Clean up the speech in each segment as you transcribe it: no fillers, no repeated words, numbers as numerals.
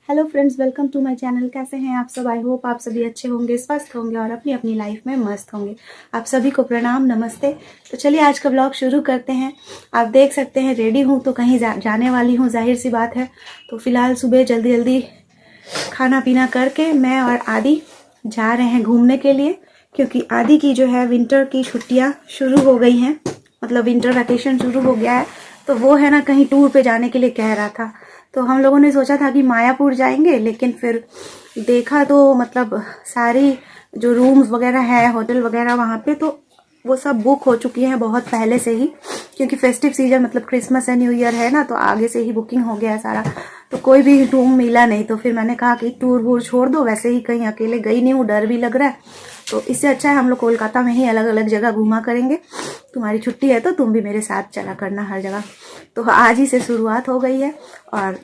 Hello friends, welcome to my channel. कैसे हैं आप सब? आई होप आप सभी अच्छे होंगे, स्वस्थ होंगे और अपनी अपनी लाइफ में मस्त होंगे। आप सभी को प्रणाम, नमस्ते। तो चलिए आज का ब्लॉग शुरू करते हैं। आप देख सकते हैं रेडी हूँ तो कहीं जाने वाली हूँ, जाहिर सी बात है। तो फिलहाल सुबह जल्दी जल्दी खाना पीना करके मैं और आदि जा रहे हैं घूमने के लिए, क्योंकि आदि की जो है विंटर की छुट्टियाँ शुरू हो गई हैं, मतलब विंटर वैकेशन शुरू हो गया है। तो वो है ना कहीं टूर पे जाने के लिए कह रहा था। तो हम लोगों ने सोचा था कि मायापुर जाएंगे, लेकिन फिर देखा तो मतलब सारी जो रूम्स वगैरह है, होटल वगैरह वहाँ पे, तो वो सब बुक हो चुकी हैं बहुत पहले से ही, क्योंकि फेस्टिव सीजन मतलब क्रिसमस एंड न्यू ईयर है ना, तो आगे से ही बुकिंग हो गया है सारा। तो कोई भी रूम मिला नहीं। तो फिर मैंने कहा कि टूर वूर छोड़ दो, वैसे ही कहीं अकेले गई नहीं हूँ, डर भी लग रहा है। तो इससे अच्छा है हम लोग कोलकाता में ही अलग अलग जगह घूमा करेंगे। तुम्हारी छुट्टी है तो तुम भी मेरे साथ चला करना हर जगह। तो आज ही से शुरुआत हो गई है और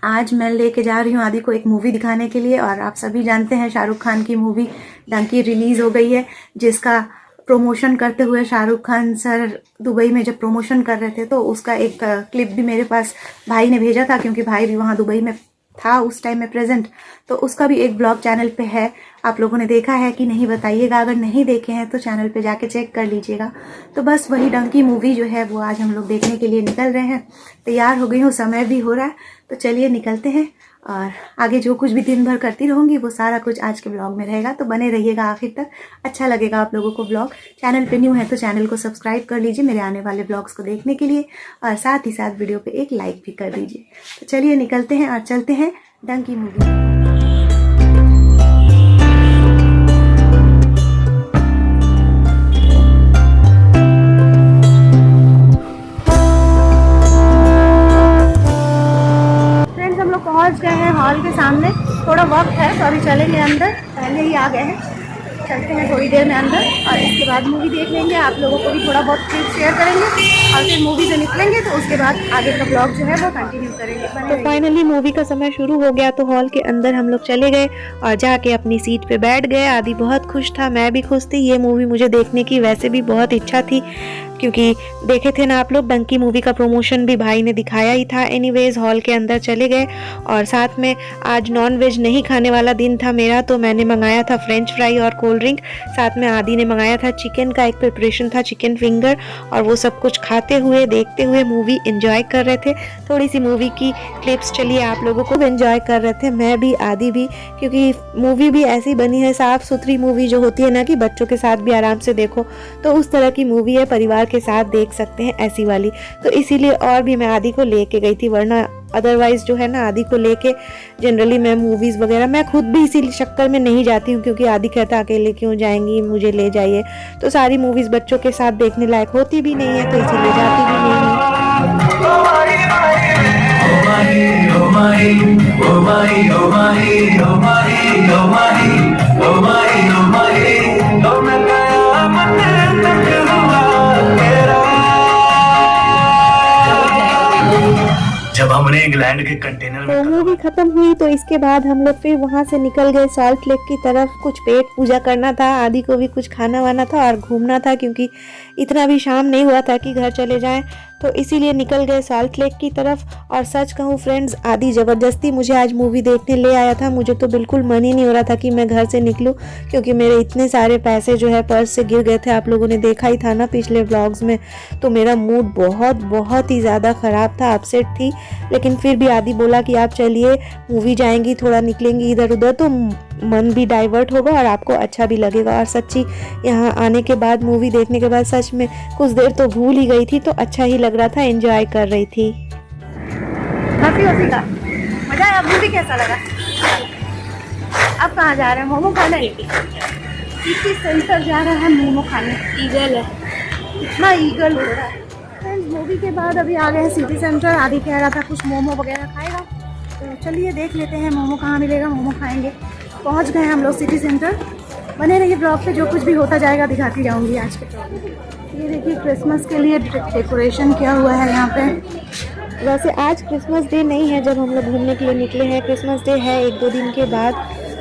आज मैं लेके जा रही हूँ आदि को एक मूवी दिखाने के लिए। और आप सभी जानते हैं शाहरुख खान की मूवी डंकी रिलीज हो गई है, जिसका प्रमोशन करते हुए शाहरुख खान सर दुबई में जब प्रमोशन कर रहे थे तो उसका एक क्लिप भी मेरे पास भाई ने भेजा था, क्योंकि भाई भी वहाँ दुबई में था उस टाइम में प्रेजेंट। तो उसका भी एक ब्लॉग चैनल पे है। आप लोगों ने देखा है कि नहीं बताइएगा, अगर नहीं देखे हैं तो चैनल पे जाके चेक कर लीजिएगा। तो बस वही डंकी मूवी जो है वो आज हम लोग देखने के लिए निकल रहे हैं। तैयार हो गई हूँ, समय भी हो रहा है, तो चलिए निकलते हैं। और आगे जो कुछ भी दिन भर करती रहूँगी वो सारा कुछ आज के ब्लॉग में रहेगा, तो बने रहिएगा आखिर तक। अच्छा लगेगा आप लोगों को ब्लॉग। चैनल पे न्यू है तो चैनल को सब्सक्राइब कर लीजिए मेरे आने वाले ब्लॉग्स को देखने के लिए, और साथ ही साथ वीडियो पे एक लाइक भी कर दीजिए। तो चलिए निकलते हैं और चलते हैं डंकी मूवी। पहुंच गए हैं हॉल के सामने। थोड़ा वक्त है तो अभी चलेंगे अंदर, पहले ही आ गए हैं। चलते हैं थोड़ी देर में अंदर और इसके बाद मूवी देख लेंगे। आप लोगों को भी थोड़ा बहुत क्लिप शेयर करेंगे और फिर मूवी से निकलेंगे, तो उसके बाद आगे का ब्लॉग जो है वो कंटिन्यू करेंगे। तो फाइनली मूवी का समय शुरू हो गया, तो हॉल के अंदर हम लोग चले गए और जाके अपनी सीट पे बैठ गए। आदि बहुत खुश था, मैं भी खुश थी। ये मूवी मुझे देखने की वैसे भी बहुत इच्छा थी, क्योंकि देखे थे ना आप लोग, डंकी मूवी का प्रमोशन भी भाई ने दिखाया ही था। एनीवेज हॉल के अंदर चले गए और साथ में आज नॉन वेज नहीं खाने वाला दिन था मेरा, तो मैंने मंगाया था फ्रेंच फ्राई और कोल्ड ड्रिंक। साथ में आदि ने मंगाया था चिकन का एक प्रिपरेशन था, चिकन फिंगर, और वो सब कुछ खाते हुए देखते हुए मूवी एंजॉय कर रहे थे। थोड़ी सी मूवी की क्लिप्स चलिए आप लोगों को एंजॉय कर रहे थे, मैं भी आदि भी, क्योंकि मूवी भी ऐसी बनी है, साफ सुथरी मूवी जो होती है ना कि बच्चों के साथ भी आराम से देखो, तो उस तरह की मूवी है, परिवार के साथ देख सकते हैं ऐसी वाली। तो इसीलिए और भी मैं आदि को लेके गई थी, वरना अदरवाइज जो है ना आदि को लेके जनरली मैं मूवीज वगैरह मैं खुद भी इसी चक्कर में नहीं जाती हूँ, क्योंकि आदि कहता अकेले क्यों जाएंगी, मुझे ले जाइए। तो सारी मूवीज बच्चों के साथ देखने लायक होती भी नहीं है, तो इसीलिए जाती भी नहीं जब हमने इंग्लैंड के कंटेनर में। तो मूवी खत्म हुई तो इसके बाद हम लोग फिर वहाँ से निकल गए सॉल्ट लेक की तरफ। कुछ पेट पूजा करना था, आदि को भी कुछ खाना वाना था और घूमना था, क्योंकि इतना भी शाम नहीं हुआ था कि घर चले जाएं, तो इसीलिए निकल गए सॉल्ट लेक की तरफ। और सच कहूँ फ्रेंड्स, आदि ज़बरदस्ती मुझे आज मूवी देखने ले आया था। मुझे तो बिल्कुल मन ही नहीं हो रहा था कि मैं घर से निकलूं, क्योंकि मेरे इतने सारे पैसे जो है पर्स से गिर गए थे, आप लोगों ने देखा ही था ना पिछले व्लॉग्स में। तो मेरा मूड बहुत ही ज़्यादा ख़राब था, अपसेट थी। लेकिन फिर भी आदि बोला कि आप चलिए, मूवी जाएंगी, थोड़ा निकलेंगी इधर उधर, तो मन भी डाइवर्ट होगा और आपको अच्छा भी लगेगा। और सच्ची यहाँ आने के बाद, मूवी देखने के बाद सच में कुछ देर तो भूल ही गई थी, तो अच्छा ही लग रहा था, एंजॉय कर रही थी। हंसी का मजा आया। मूवी कैसा लगा? अब कहाँ जा रहे हैं? मोमो खाने। सिटी सेंटर जा रहा है मोमो खाने। ईगल है, इतना ईगल हो रहा है। मूवी के बाद अभी आ गए हैं सिटी सेंटर। आदि कह रहा था कुछ मोमो वगैरह खाएगा, तो चलिए देख लेते हैं मोमो कहाँ मिलेगा, मोमो खाएंगे। पहुंच गए हम लोग सिटी सेंटर। बने रहिए ब्लॉग पे, जो कुछ भी होता जाएगा दिखाती जाऊंगी आज के ब्लॉग में। ये देखिए क्रिसमस के लिए डेकोरेशन किया हुआ है यहाँ पे। वैसे आज क्रिसमस डे नहीं है जब हम लोग घूमने के लिए निकले हैं, क्रिसमस डे है 1-2 दिन के बाद।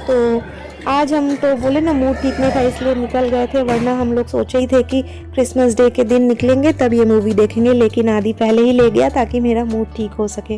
तो आज हम तो बोले ना मूड ठीक नहीं था इसलिए निकल गए थे, वरना हम लोग सोचे ही थे कि क्रिसमस डे के दिन निकलेंगे तब ये मूवी देखेंगे, लेकिन आदि पहले ही ले गया ताकि मेरा मूड ठीक हो सके।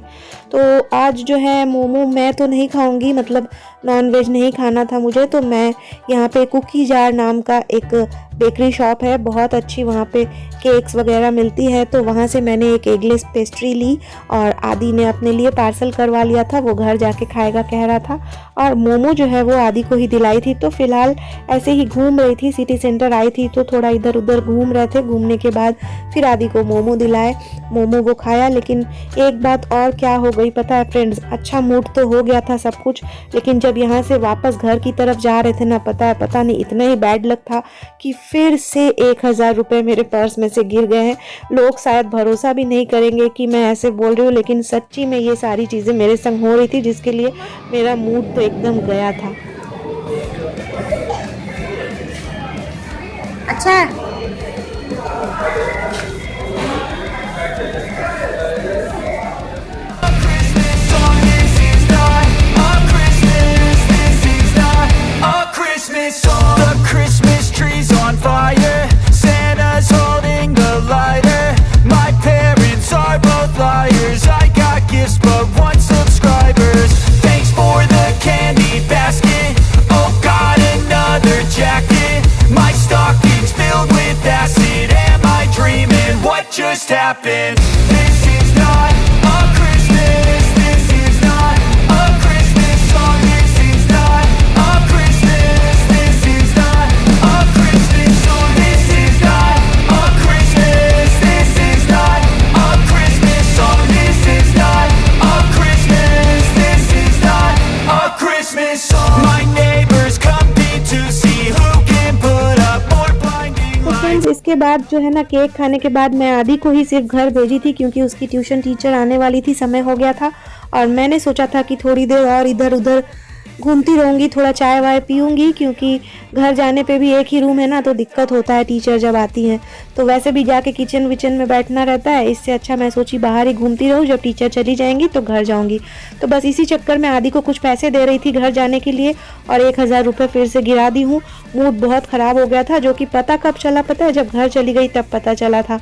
तो आज जो है मोमो मैं तो नहीं खाऊंगी, मतलब नॉन वेज नहीं खाना था मुझे, तो मैं यहाँ पे कुकी जार नाम का एक बेकरी शॉप है बहुत अच्छी, वहाँ पे केक्स वगैरह मिलती है, तो वहाँ से मैंने एक एगलेस पेस्ट्री ली और आदि ने अपने लिए पार्सल करवा लिया था, वो घर जाके खाएगा कह रहा था। और मोमो जो है वो आदि को ही दिलाई थी। तो फिलहाल ऐसे ही घूम रही थी, सिटी सेंटर आई थी तो थोड़ा इधर उधर घूम रहे थे, घूमने के बाद फिर आदि को मोमो दिलाए, मोमो वो खाया। लेकिन एक बात और क्या हो गई पता है फ्रेंड्स, अच्छा मूड तो हो गया था सब कुछ, लेकिन जब यहाँ से वापस घर की तरफ जा रहे थे ना, पता नहीं इतना ही बैड लक था कि फिर से 1000 रुपये मेरे पर्स में से गिर गए हैं। लोग शायद भरोसा भी नहीं करेंगे कि मैं ऐसे बोल रही हूँ, लेकिन सच्ची में ये सारी चीज़ें मेरे संग हो रही थी, जिसके लिए मेरा मूड तो एकदम गया था। अच्छा just happened. This is not a Christmas. This is not a Christmas song. This is not a Christmas. This is not a Christmas song. This is not a Christmas. This is not a Christmas song. This is not a Christmas. This is not a Christmas song. My neighbors compete to see who can put up more blinding lights. इसके बाद जो है ना, cake खाने के बाद मैं आदि को ही सिर्फ घर भेजी थी, क्योंकि उसकी ट्यूशन टीचर आने वाली थी, समय हो गया था। और मैंने सोचा था कि थोड़ी देर और इधर उधर घूमती रहूँगी, थोड़ा चाय वाय पीऊँगी, क्योंकि घर जाने पे भी एक ही रूम है ना, तो दिक्कत होता है टीचर जब आती हैं, तो वैसे भी जाके किचन विचन में बैठना रहता है, इससे अच्छा मैं सोची बाहर ही घूमती रहूँ, जब टीचर चली जाएंगी तो घर जाऊँगी। तो बस इसी चक्कर में आदि को कुछ पैसे दे रही थी घर जाने के लिए, और 1000 रुपये फिर से गिरा दी हूँ। मूड बहुत ख़राब हो गया था, जो कि पता कब चला पता है, जब घर चली गई तब पता चला था।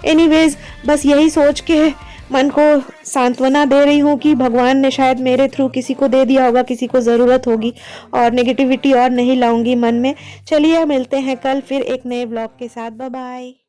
एनीवेज बस यही सोच के मन को सांत्वना दे रही हूँ कि भगवान ने शायद मेरे थ्रू किसी को दे दिया होगा, किसी को ज़रूरत होगी, और नेगेटिविटी और नहीं लाऊंगी मन में। चलिए मिलते हैं कल फिर एक नए ब्लॉग के साथ। Bye bye.